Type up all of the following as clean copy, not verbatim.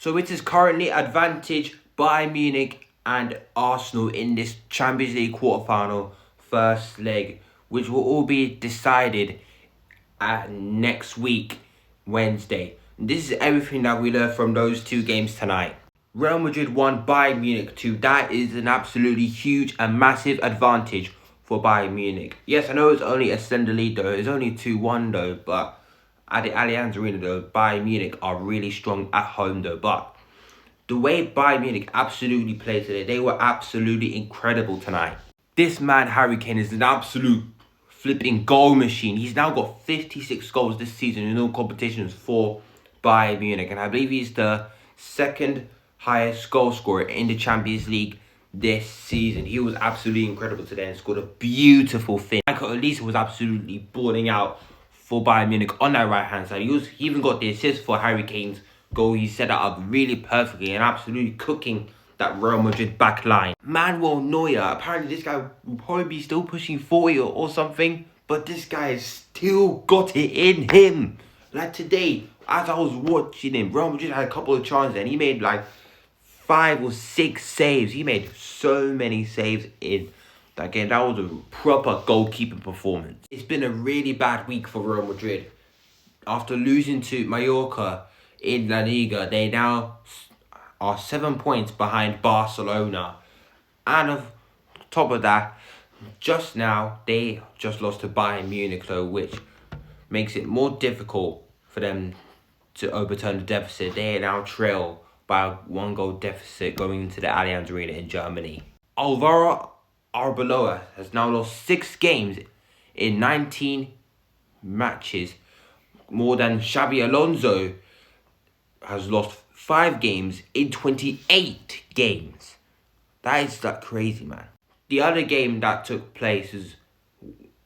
So it is currently advantage Bayern Munich and Arsenal in this Champions League quarterfinal first leg, which will all be decided next week, Wednesday. This is everything that we learned from those two games tonight. Real Madrid won Bayern Munich 2. That is an absolutely huge and massive advantage for Bayern Munich. Yes, I know it's only a slender lead though. It's only 2-1 though, but at the Allianz Arena though, Bayern Munich are really strong at home though. But the way Bayern Munich absolutely played today, they were absolutely incredible tonight. This man, Harry Kane, is an absolute flipping goal machine. He's now got 56 goals this season in all competitions for Bayern Munich. And I believe he's the second highest goal scorer in the Champions League this season. He was absolutely incredible today and scored a beautiful finish. Michael Olise was absolutely balling out for Bayern Munich on that right hand side. He even got the assist for Harry Kane's goal. He set that up really perfectly and absolutely cooking that Real Madrid back line. Manuel Neuer, apparently this guy will probably be still pushing 40 or something, but this guy has still got it in him. Like today, as I was watching him, Real Madrid had a couple of chances and he made like 5 or 6 saves. He made so many saves in that game. That was a proper goalkeeping performance. It's been a really bad week for Real Madrid. After losing to Mallorca in La Liga, they now are 7 points behind Barcelona. And on top of that, just now, they just lost to Bayern Munich though, which makes it more difficult for them to overturn the deficit. They now trail by a 1-goal deficit going into the Allianz Arena in Germany. Alvaro Arbeloa has now lost 6 games in 19 matches, more than Xabi Alonso has lost 5 games in 28 games. That is like crazy, man. The other game that took place is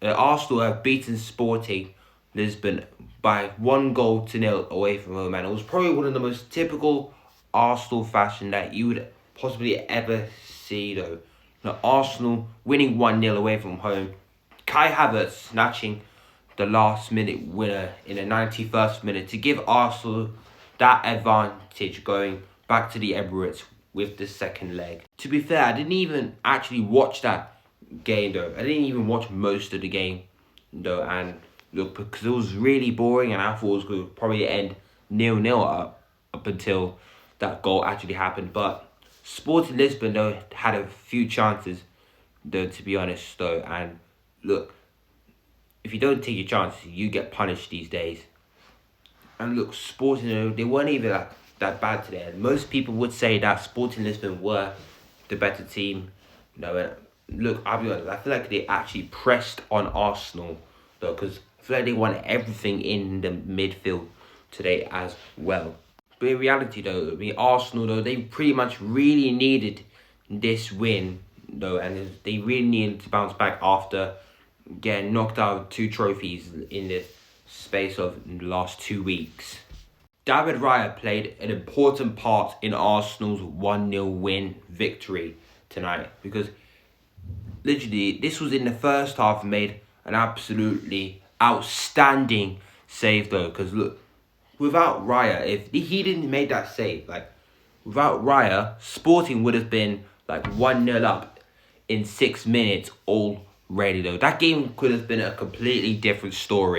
Arsenal have beaten Sporting Lisbon by 1-0 away from home, and it was probably one of the most typical Arsenal fashion that you would possibly ever see though. Now, Arsenal winning 1-0 away from home. Kai Havertz snatching the last minute winner in the 91st minute to give Arsenal that advantage going back to the Emirates with the second leg. To be fair, I didn't even actually watch that game though. I didn't even watch most of the game though, and look, because it was really boring and I thought it was going to probably end 0-0 up until that goal actually happened. But Sporting Lisbon though had a few chances though, to be honest though, and look, if you don't take your chances, you get punished these days. And look, Sporting, they weren't even that bad today. And most people would say that Sporting Lisbon were the better team. And look, I'll be honest, I feel like they actually pressed on Arsenal though, because I feel like they won everything in the midfield today as well. But in reality though, I mean, Arsenal though, they pretty much really needed this win though, and they really needed to bounce back after getting knocked out of 2 trophies in the space of the last 2 weeks. David Raya played an important part in Arsenal's 1-0 win victory tonight, because literally this was in the first half, made an absolutely outstanding save though, because look, without Raya, if he didn't make that save, like without Raya, Sporting would have been like 1-0 up in 6 minutes already though. That game could have been a completely different story.